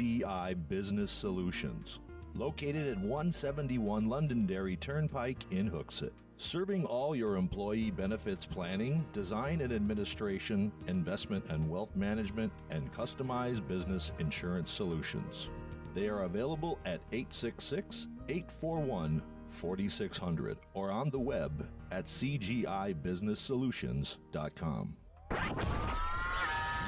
CGI Business Solutions, located at 171 Londonderry Turnpike in Hooksett. Serving all your employee benefits planning, design and administration, investment and wealth management, and customized business insurance solutions. They are available at 866-841-4600 or on the web at cgibusinesssolutions.com.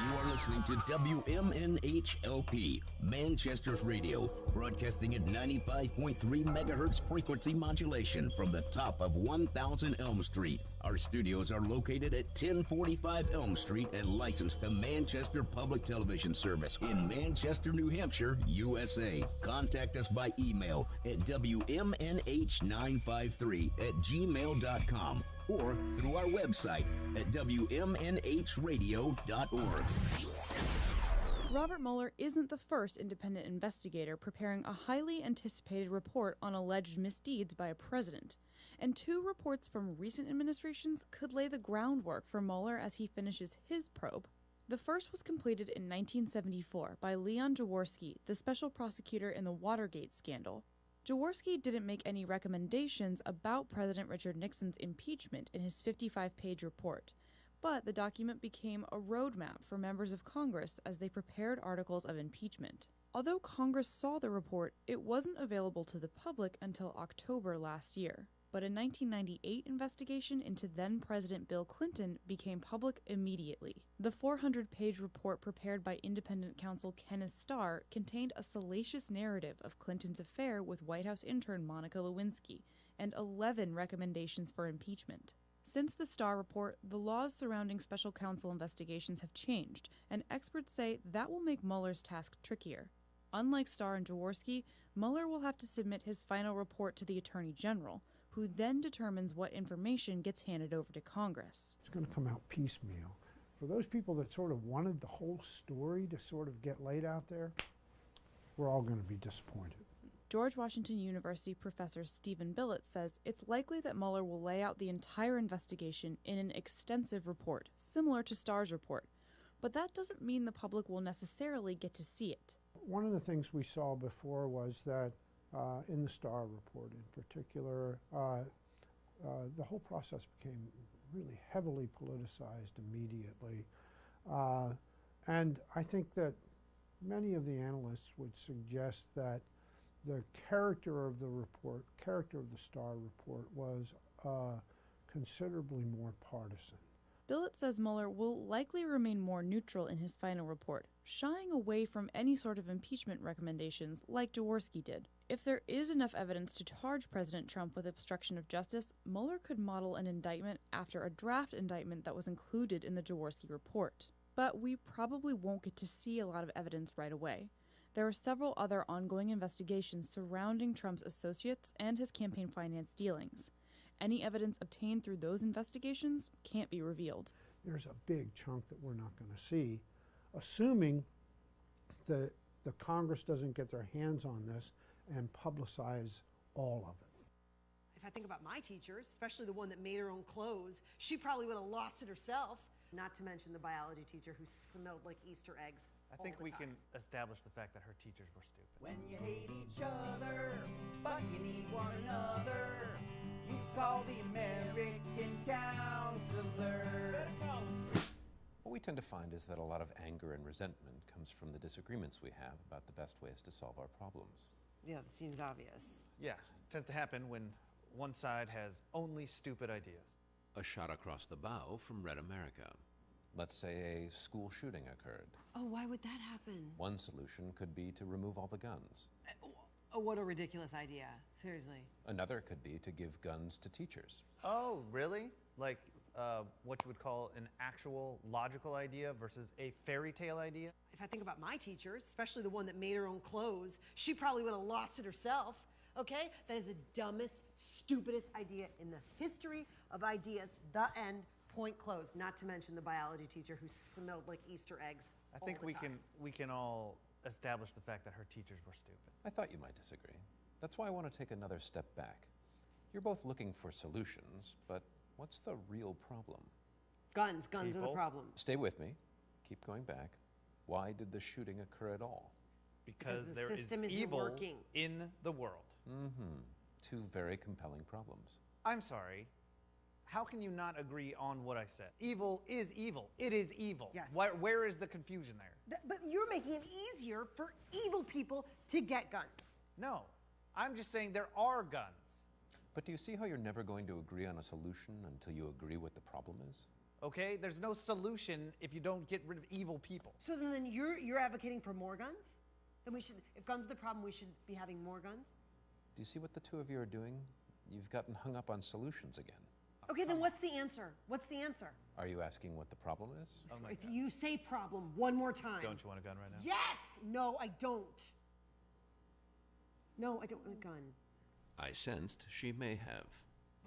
You are listening to WMNHLP, Manchester's radio, broadcasting at 95.3 megahertz frequency modulation from the top of 1000 Elm Street. Our studios are located at 1045 Elm Street and licensed to Manchester Public Television Service in Manchester, New Hampshire, USA. Contact us by email at WMNH953@gmail.com or through our website at WMNHradio.org. Robert Mueller isn't the first independent investigator preparing a highly anticipated report on alleged misdeeds by a president, and 2 reports from recent administrations could lay the groundwork for Mueller as he finishes his probe. The first was completed in 1974 by Leon Jaworski, the special prosecutor in the Watergate scandal. Jaworski didn't make any recommendations about President Richard Nixon's impeachment in his 55-page report, but the document became a roadmap for members of Congress as they prepared articles of impeachment. Although Congress saw the report, it wasn't available to the public until October last year. But a 1998 investigation into then-President Bill Clinton became public immediately. The 400-page report prepared by independent counsel Kenneth Starr contained a salacious narrative of Clinton's affair with White House intern Monica Lewinsky and 11 recommendations for impeachment. Since the Starr report, the laws surrounding special counsel investigations have changed, and experts say that will make Mueller's task trickier. Unlike Starr and Jaworski, Mueller will have to submit his final report to the Attorney General, who then determines what information gets handed over to Congress. It's going to come out piecemeal. For those people that sort of wanted the whole story to sort of get laid out there, we're all going to be disappointed. George Washington University professor Stephen Billett says it's likely that Mueller will lay out the entire investigation in an extensive report, similar to Starr's report. But that doesn't mean the public will necessarily get to see it. One of the things we saw before was that in the Starr report in particular, the whole process became really heavily politicized immediately. And I think that many of the analysts would suggest that the character of the report, character of the Starr report was considerably more partisan. Billett says Mueller will likely remain more neutral in his final report, shying away from any sort of impeachment recommendations like Jaworski did. If there is enough evidence to charge President Trump with obstruction of justice, Mueller could model an indictment after a draft indictment that was included in the Jaworski report. But we probably won't get to see a lot of evidence right away. There are several other ongoing investigations surrounding Trump's associates and his campaign finance dealings. Any evidence obtained through those investigations can't be revealed. There's a big chunk that we're not going to see, assuming that the Congress doesn't get their hands on this and publicize all of it. If I think about my teachers, especially the one that made her own clothes, she probably would have lost it herself. Not to mention the biology teacher who smelled like Easter eggs. I think we can establish the fact that her teachers were stupid. When you hate each other, but you need one another, you call the American Counselor. What we tend to find is that a lot of anger and resentment comes from the disagreements we have about the best ways to solve our problems. Yeah, that seems obvious. Yeah, it tends to happen when one side has only stupid ideas. A shot across the bow from Red America. Let's say a school shooting occurred. Oh, why would that happen? One solution could be to remove all the guns. Oh, what a ridiculous idea. Seriously. Another could be to give guns to teachers. Oh, really? Like what you would call an actual logical idea versus a fairy tale idea? If I think about my teachers, especially the one that made her own clothes, she probably would have lost it herself. Okay? That is the dumbest, stupidest idea in the history of ideas. The end. Point closed. Not to mention the biology teacher who smelled like Easter eggs. I think we can all establish the fact that her teachers were stupid. I thought you might disagree. That's why I want to take another step back. You're both looking for solutions, but what's the real problem? Guns are the problem. Stay with me. Keep going back. Why did the shooting occur at all? Because the there is system isn't evil working. in the world. Mm-hmm. Two very compelling problems. I'm sorry. How can you not agree on what I said? Evil is evil. It is evil. Yes. Where is the confusion there? But you're making it easier for evil people to get guns. No. I'm just saying there are guns. But do you see how you're never going to agree on a solution until you agree what the problem is? Okay? There's no solution if you don't get rid of evil people. So then you're advocating for more guns? Then we should, if guns are the problem, we should be having more guns? Do you see what the two of you are doing? You've gotten hung up on solutions again. Okay, then what's the answer? What's the answer? Are you asking what the problem is? Oh my If God. you say problem one more time. Don't you want a gun right now? Yes! No, I don't. No, I don't want a gun. I sensed she may have.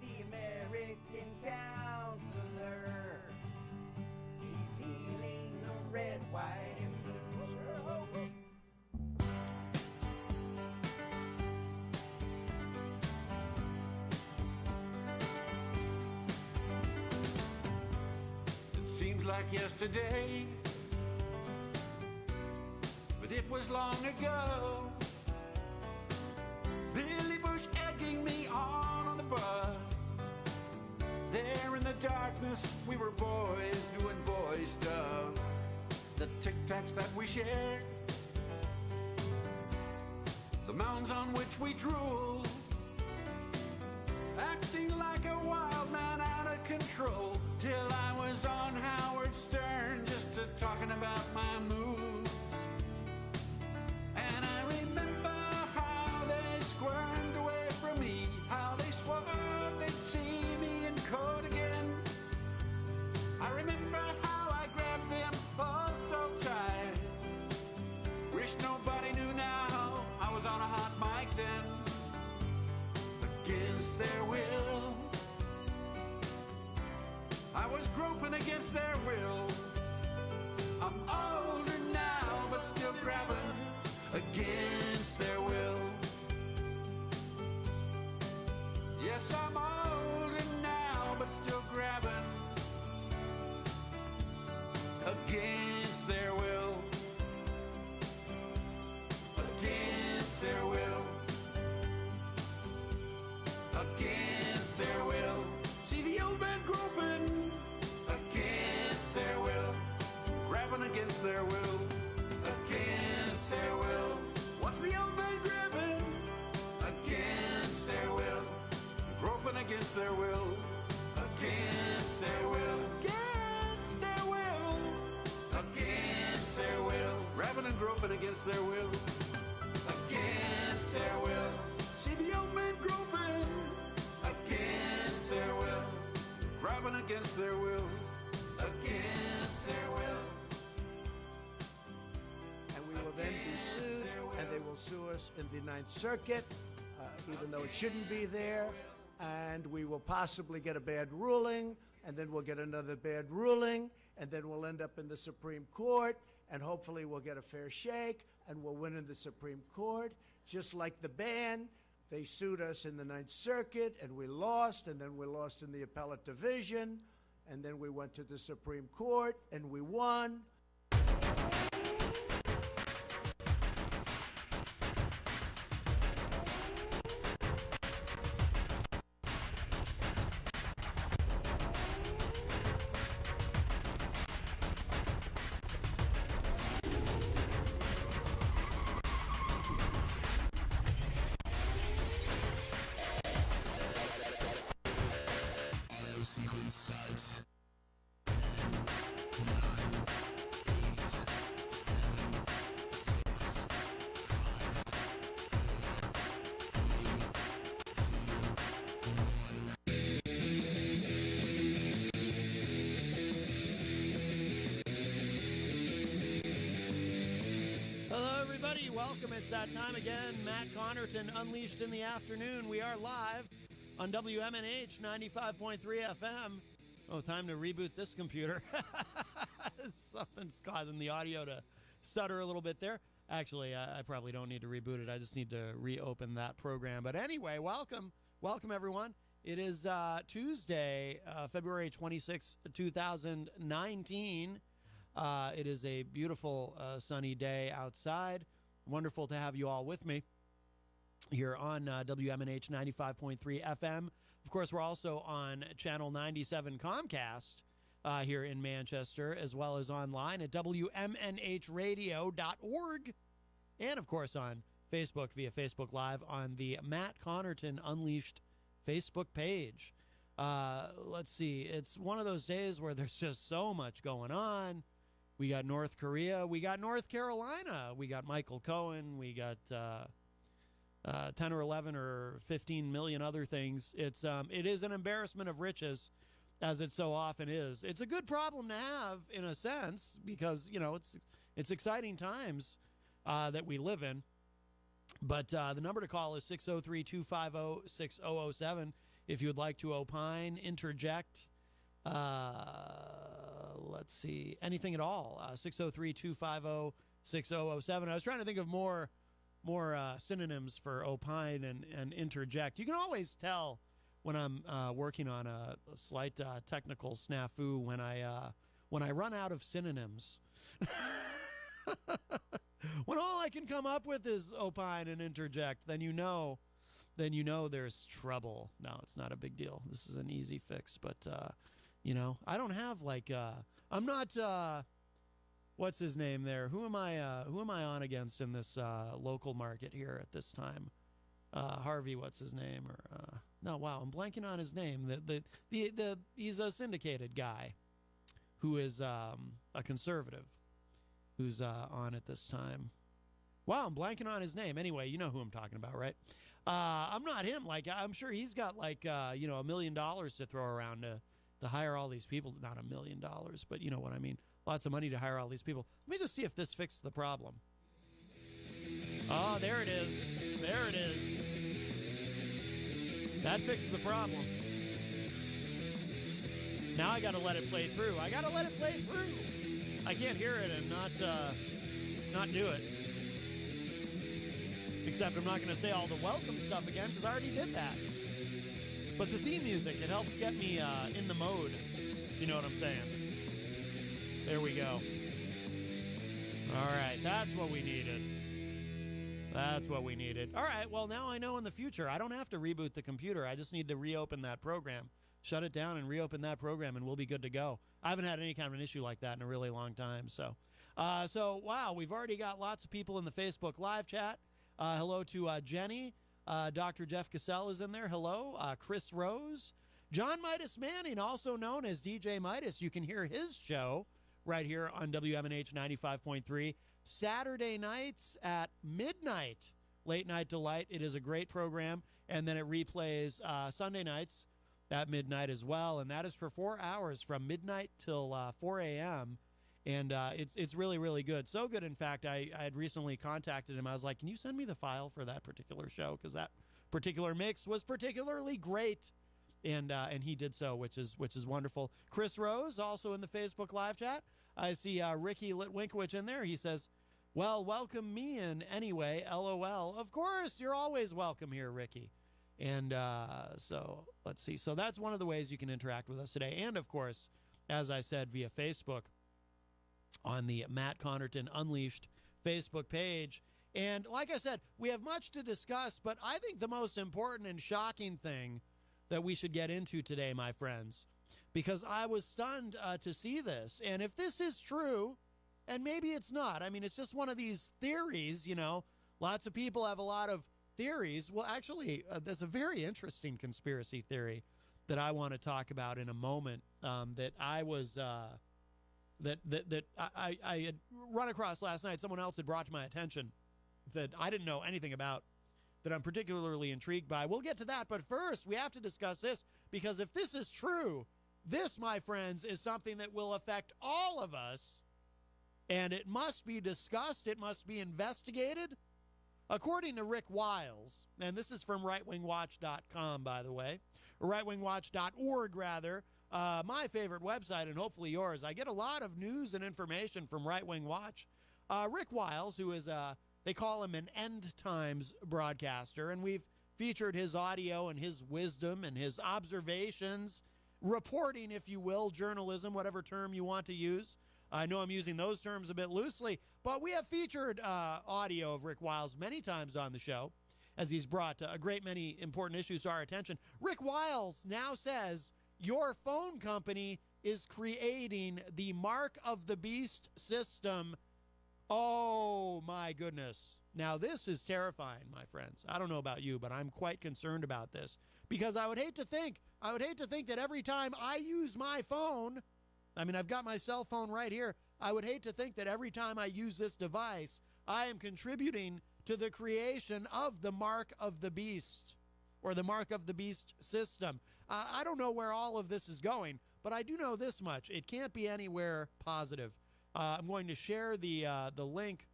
The American counselor. He's healing the red, white, and blue. It seems like yesterday, but it was long ago. Billy Bush egging me on the bus. There in the darkness, we were boys doing boy stuff. The tic-tacs that we shared, the mounds on which we drooled, acting like a wild man out of control, till I was on Howard Stern just talking about my moves. And I remember how they squirmed away from me, how they swore they'd see me in court again. I remember how I grabbed them both so tight. Wish nobody knew now I was on a hot mic then. Against their will, I was groping against their will. I'm older now, but still grabbing against their will. Yes, I'm older now, but still grabbing against their will. Against their will. Against their will. See the old man groping against their will. Grabbing against their will. Against their will. What's the old man grabbing? Against their will. Groping against their will. Against their will. Against their will. Against their will. Grabbing and groping against their will. Against their will. See the old man groping against their will. Grabbing against their will. Against their will. And we will then be sued, and they will sue us in the Ninth Circuit, even though it shouldn't be there. And we will possibly get a bad ruling, and then we'll get another bad ruling, and then we'll end up in the Supreme Court, and hopefully we'll get a fair shake, and we'll win in the Supreme Court. Just like the ban, they sued us in the Ninth Circuit, and we lost, and then we lost in the appellate division, and then we went to the Supreme Court, and we won. Welcome. It's that time again. Matt Connarton Unleashed in the afternoon. We are live on WMNH 95.3 FM. Oh, time to reboot this computer. Something's causing the audio to stutter a little bit there. Actually, I probably don't need to reboot it. I just need to reopen that program. But anyway, welcome. Welcome, everyone. It is Tuesday, February 26, 2019. It is a beautiful sunny day outside. Wonderful to have you all with me here on WMNH 95.3 FM. Of course, we're also on Channel 97 Comcast here in Manchester, as well as online at WMNHradio.org. And, of course, on Facebook via Facebook Live on the Matt Connarton Unleashed Facebook page. Let's see. It's one of those days where there's just so much going on. We got North Korea. We got North Carolina. We got Michael Cohen. We got 10 or 11 or 15 million other things. It is an embarrassment of riches, as it so often is. It's a good problem to have in a sense because, you know, it's exciting times that we live in. But the number to call is 603-250-6007 if you would like to opine, interject, let's see, anything at all. 603-250-6007. I was trying to think of more synonyms for opine and interject. You can always tell when I'm working on a slight technical snafu when I run out of synonyms. When all I can come up with is opine and interject, then you know there's trouble. No, it's not a big deal. This is an easy fix, but you know, I don't have like I'm not what's his name there? Who am I on against in this local market here at this time? Harvey, what's his name? Or no, wow, I'm blanking on his name. He's a syndicated guy who is a conservative who's on at this time. Wow, I'm blanking on his name. Anyway, you know who I'm talking about, right? I'm not him. Like, I'm sure he's got like $1 million to throw around to hire all these people. Not $1 million, but you know what I mean. Lots of money to hire all these people. Let me just see if this fixed the problem. Oh, there it is. There it is. That fixed the problem. Now I got to let it play through. I got to let it play through. I can't hear it and not do it. Except I'm not going to say all the welcome stuff again because I already did that. But the theme music, it helps get me in the mode. You know what I'm saying? There we go. All right, that's what we needed. That's what we needed. All right, well, now I know in the future I don't have to reboot the computer. I just need to reopen that program. Shut it down and reopen that program, and we'll be good to go. I haven't had any kind of an issue like that in a really long time. So wow, we've already got lots of people in the Facebook Live chat. Hello to Jenny. Dr. Jeff Cassell is in there. Hello. Chris Rose. John Midas Manning, also known as DJ Midas. You can hear his show right here on WMNH 95.3. Saturday nights at midnight. Late Night Delight. It is a great program. And then it replays Sunday nights at midnight as well, and that is for 4 hours from midnight till 4 a.m., and it's really, really good. So good, in fact, I had recently contacted him. I was like, can you send me the file for that particular show, because that particular mix was particularly great, and he did so, which is wonderful. Chris Rose, also in the Facebook Live chat. I see Ricky Litwinkowicz in there. He says, well, welcome me in anyway, LOL. Of course, you're always welcome here, Ricky. And so let's see. So that's one of the ways you can interact with us today. And, of course, as I said, via Facebook on the Matt Connarton Unleashed Facebook page. And like I said, we have much to discuss, but I think the most important and shocking thing that we should get into today, my friends, because I was stunned to see this. And if this is true, and maybe it's not, I mean, it's just one of these theories, you know, lots of people have a lot of theories. Well, actually, there's a very interesting conspiracy theory that I want to talk about in a moment that I was that I had run across last night. Someone else had brought to my attention that I didn't know anything about, that I'm particularly intrigued by. We'll get to that, but first we have to discuss this, because if this is true, this, my friends, is something that will affect all of us, and it must be discussed. It must be investigated. According to Rick Wiles, and this is from rightwingwatch.com, by the way, or rightwingwatch.org, rather, my favorite website, and hopefully yours. I get a lot of news and information from Right Wing Watch. Rick Wiles, who is, they call him an end times broadcaster, and we've featured his audio and his wisdom and his observations, reporting, if you will, journalism, whatever term you want to use, I know I'm using those terms a bit loosely, but we have featured audio of Rick Wiles many times on the show, as he's brought a great many important issues to our attention. Rick Wiles now says your phone company is creating the Mark of the Beast system. Oh, my goodness. Now, this is terrifying, my friends. I don't know about you, but I'm quite concerned about this, because I would hate to think that every time I use my phone, I mean, I've got my cell phone right here. I would hate to think that every time I use this device, I am contributing to the creation of the Mark of the Beast, or the Mark of the Beast system. I don't know where all of this is going, but I do know this much. It can't be anywhere positive. I'm going to share the link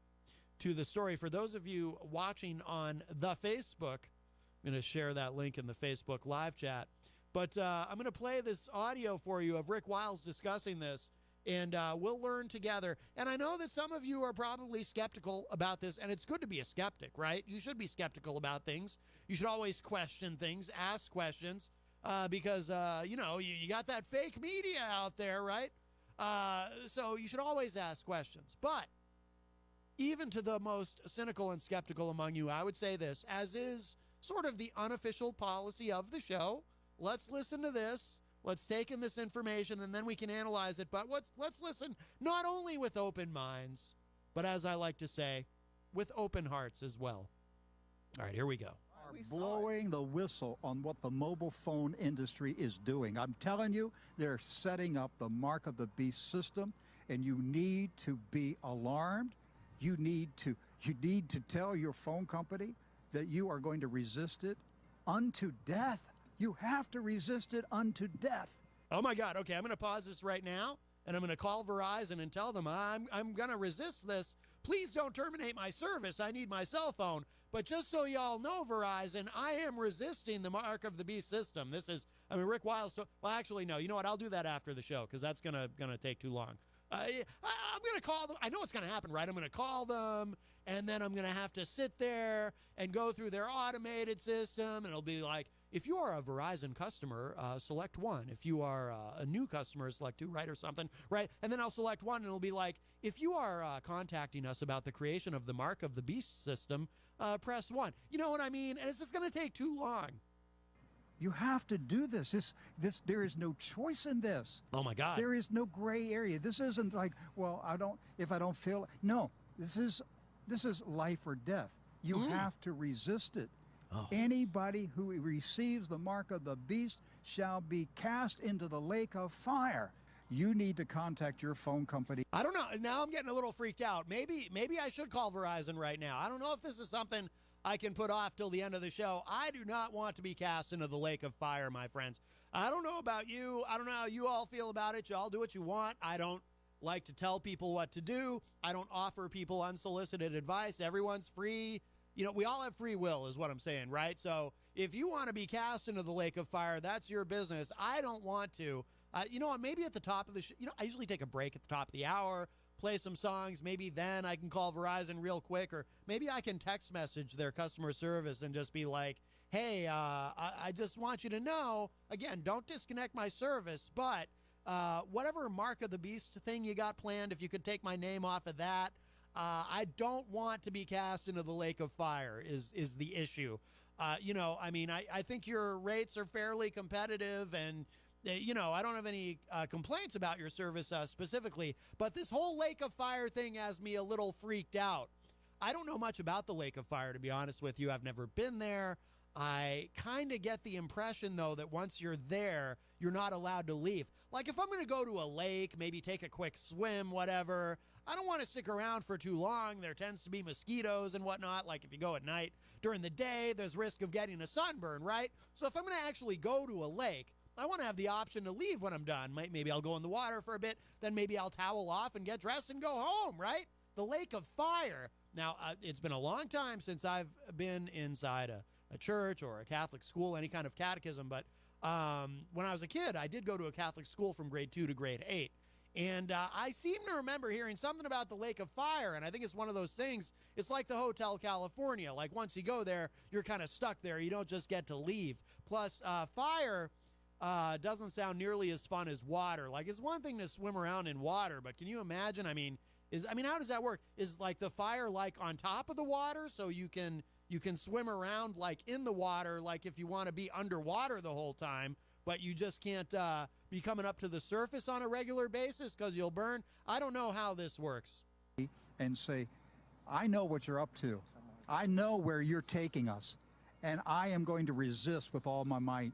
to the story. For those of you watching on the Facebook, I'm going to share that link in the Facebook live chat. But I'm going to play this audio for you of Rick Wiles discussing this, and we'll learn together. And I know that some of you are probably skeptical about this, and it's good to be a skeptic, right? You should be skeptical about things. You should always question things, ask questions, because, you got that fake media out there, right? So you should always ask questions. But even to the most cynical and skeptical among you, I would say this, as is sort of the unofficial policy of the show. Let's listen to this. Let's take in this information, and then we can analyze it. But let's listen not only with open minds, but, as I like to say, with open hearts as well. All right, here we go. Blowing the whistle on what the mobile phone industry is doing. I'm telling you, they're setting up the Mark of the Beast system, and you need to be alarmed. You need to tell your phone company that you are going to resist it unto death. You have to resist it unto death. Oh, my God. Okay, I'm going to pause this right now, and I'm going to call Verizon and tell them I'm going to resist this. Please don't terminate my service. I need my cell phone. But just so y'all know, Verizon, I am resisting the Mark of the Beast system. This is, Rick Wiles. Well, actually, no. You know what? I'll do that after the show, because that's gonna take too long. I'm going to call them. I know what's going to happen, right? I'm going to call them, and then I'm going to have to sit there and go through their automated system, and it'll be like, if you are a Verizon customer, select 1. If you are a new customer, select 2, right, or something, right? And then I'll select 1, and it'll be like, if you are contacting us about the creation of the Mark of the Beast system, press 1. You know what I mean? And it's just going to take too long. You have to do this. There is no choice in this. Oh, my God. There is no gray area. This isn't like, well, if I don't feel, no, this is life or death. You have to resist it. Oh. Anybody who receives the Mark of the Beast shall be cast into the lake of fire. You need to contact your phone company. I don't know. Now I'm getting a little freaked out. Maybe I should call Verizon right now. I don't know if this is something I can put off till the end of the show. I do not want to be cast into the lake of fire, my friends. I don't know about you. I don't know how you all feel about it. You all do what you want. I don't like to tell people what to do. I don't offer people unsolicited advice. Everyone's free. We all have free will is what I'm saying, right? So if you want to be cast into the lake of fire, that's your business. I don't want to. You know what? Maybe at the top of the show, I usually take a break at the top of the hour, play some songs. Maybe then I can call Verizon real quick, or maybe I can text message their customer service and just be like, hey, I just want you to know, again, don't disconnect my service, but whatever Mark of the Beast thing you got planned, if you could take my name off of that, I don't want to be cast into the lake of fire is the issue. I think your rates are fairly competitive, and I don't have any complaints about your service specifically, but this whole lake of fire thing has me a little freaked out. I don't know much about the lake of fire, to be honest with you. I've never been there. I kind of get the impression, though, that once you're there, you're not allowed to leave. Like, if I'm going to go to a lake, maybe take a quick swim, whatever, I don't want to stick around for too long. There tends to be mosquitoes and whatnot. Like, if you go at night, during the day, there's risk of getting a sunburn, right? So if I'm going to actually go to a lake, I want to have the option to leave when I'm done. Maybe I'll go in the water for a bit, then maybe I'll towel off and get dressed and go home, right? The lake of fire. Now, it's been a long time since I've been inside a church or a Catholic school, any kind of catechism, but when I was a kid, I did go to a Catholic school from grade 2 to grade 8. And I seem to remember hearing something about the lake of fire, and I think it's one of those things, it's like the Hotel California. Like, once you go there, you're kind of stuck there. You don't just get to leave. Plus, fire, doesn't sound nearly as fun as water. Like, it's one thing to swim around in water, but can you imagine? I mean, how does that work? Is like the fire like on top of the water so you can swim around like in the water, like if you want to be underwater the whole time, but you just can't be coming up to the surface on a regular basis because you'll burn? I don't know how this works. And say, I know what you're up to. I know where you're taking us, and I am going to resist with all my might.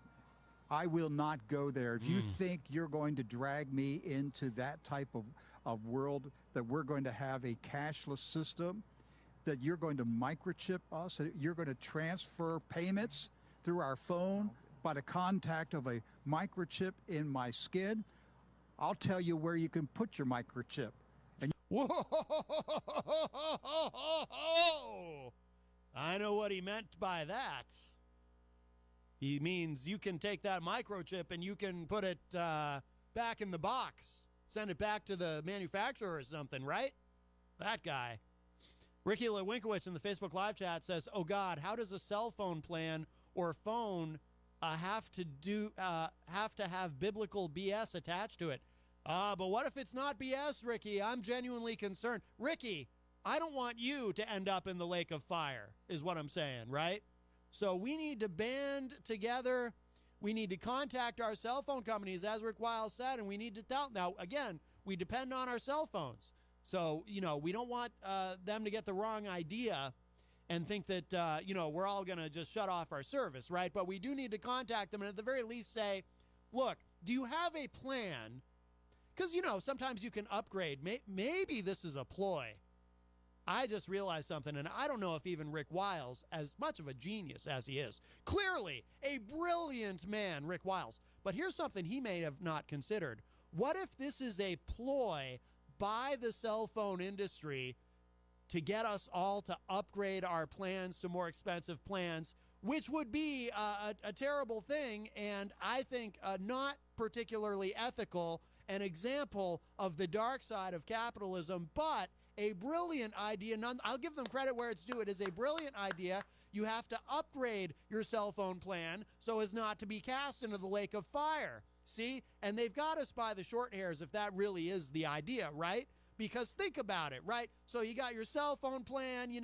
I will not go there. If you think you're going to drag me into that type of world, that we're going to have a cashless system, that you're going to microchip us, that you're going to transfer payments through our phone by the contact of a microchip in my skin, I'll tell you where you can put your microchip. And Whoa! I know what he meant by that. He means you can take that microchip and you can put it back in the box, send it back to the manufacturer or something, right? That guy. Ricky Lewinkowicz in the Facebook live chat says, "Oh God, how does a cell phone plan or phone have to have biblical BS attached to it?" But what if it's not BS, Ricky? I'm genuinely concerned. Ricky, I don't want you to end up in the lake of fire, is what I'm saying, right? So we need to band together. We need to contact our cell phone companies, as Rick Wiles said, and we need to tell. Now, again, we depend on our cell phones. So, we don't want them to get the wrong idea and think that, we're all going to just shut off our service, right? But we do need to contact them and at the very least say, look, do you have a plan? Because, sometimes you can upgrade. Maybe this is a ploy. I just realized something, and I don't know if even Rick Wiles, as much of a genius as he is, clearly a brilliant man, Rick Wiles, but here's something he may have not considered. What if this is a ploy by the cell phone industry to get us all to upgrade our plans to more expensive plans, which would be a terrible thing, and I think not particularly ethical, an example of the dark side of capitalism, but a brilliant idea. I'll give them credit where it's due. It is a brilliant idea. You have to upgrade your cell phone plan so as not to be cast into the lake of fire. See? And they've got us by the short hairs if that really is the idea, right? Because think about it, right? So you got your cell phone plan, you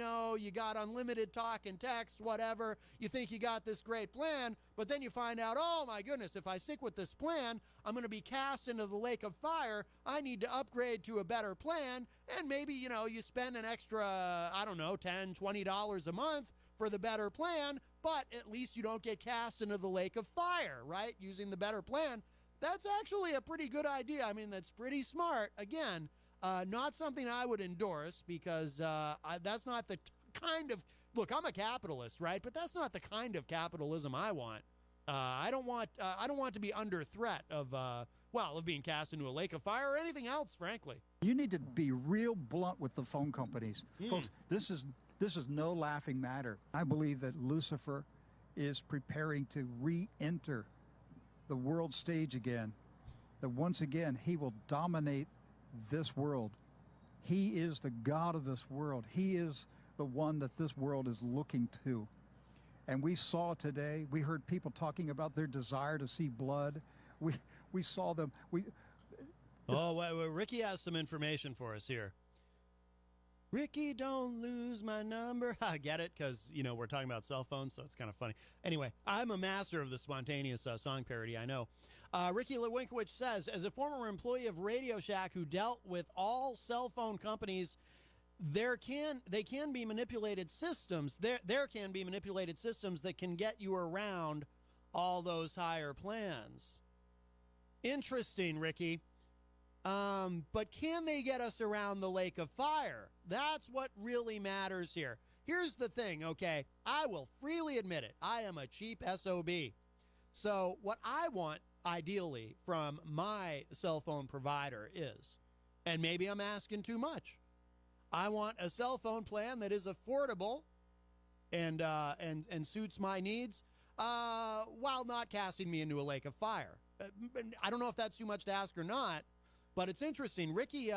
got unlimited talk and text, whatever. You think you got this great plan, but then you find out, oh my goodness, if I stick with this plan, I'm going to be cast into the lake of fire. I need to upgrade to a better plan. And maybe, you spend an extra, I don't know, $10, $20 a month for the better plan, but at least you don't get cast into the lake of fire, right? Using the better plan. That's actually a pretty good idea. I mean, that's pretty smart. Again, not something I would endorse because that's not the kind of, look, I'm a capitalist, right? But that's not the kind of capitalism I want. I don't want to be under threat of being cast into a lake of fire or anything else, frankly. you need to be real blunt with the phone companies. Folks, this is no laughing matter. I believe that Lucifer is preparing to re-enter the world stage again. That once again, he will dominate this world. He is the God of this world. He is the one that this world is looking to. And we saw today, we heard people talking about their desire to see blood. We saw them. Ricky has some information for us here. Ricky, don't lose my number. I get it, because, we're talking about cell phones, so it's kind of funny. Anyway, I'm a master of the spontaneous song parody, I know. Ricky Lewinkowicz says, as a former employee of Radio Shack who dealt with all cell phone companies, they can be manipulated systems. There can be manipulated systems that can get you around all those higher plans. Interesting, Ricky. But can they get us around the lake of fire? That's what really matters here. Here's the thing, okay? I will freely admit it. I am a cheap SOB. So what I want, ideally, from my cell phone provider is, and maybe I'm asking too much, I want a cell phone plan that is affordable and suits my needs while not casting me into a lake of fire. I don't know if that's too much to ask or not, but it's interesting. Ricky,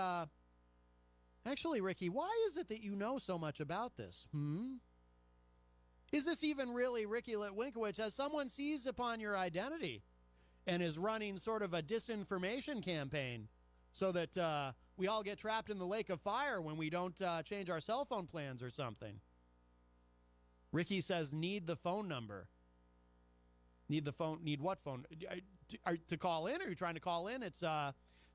Ricky, why is it that you know so much about this? Is this even really Ricky Lewinkowicz? Has someone seized upon your identity? and is running sort of a disinformation campaign so that we all get trapped in the lake of fire when we don't change our cell phone plans or something. Ricky says, need the phone number. Need the phone? Need what phone? To call in? Are you trying to call in? It's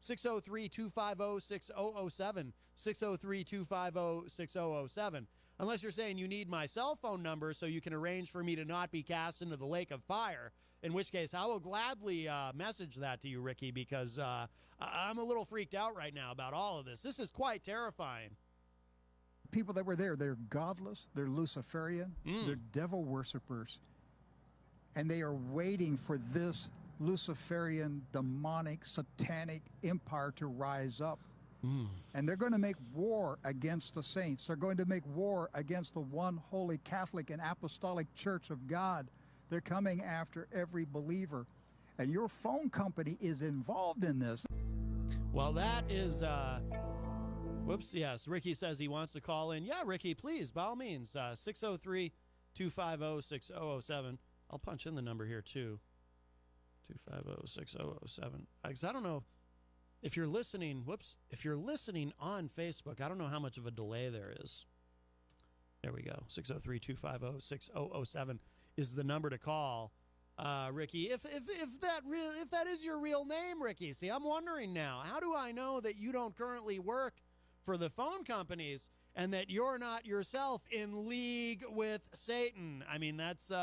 603-250-6007. 603-250-6007. Unless you're saying you need my cell phone number so you can arrange for me to not be cast into the lake of fire, in which case I will gladly message that to you, Ricky, because I'm a little freaked out right now about all of this. This is quite terrifying. People that were there, they're godless, they're Luciferian, they're devil worshippers, and they are waiting for this Luciferian, demonic, satanic empire to rise up. And they're going to make war against the saints. They're going to make war against the one holy Catholic and Apostolic Church of God. They're coming after every believer. And your phone company is involved in this. Well, that is, whoops, yes, Ricky says he wants to call in. Yeah, Ricky, please, by all means, 603-250-6007. I'll punch in the number here, too. 250-6007. Because I don't know. If you're listening, if you're listening on Facebook, I don't know how much of a delay there is. There we go. 603-250-6007 is the number to call. Ricky, if that is your real name, Ricky. See, I'm wondering now, how do I know that you don't currently work for the phone companies and that you're not yourself in league with Satan? I mean, that's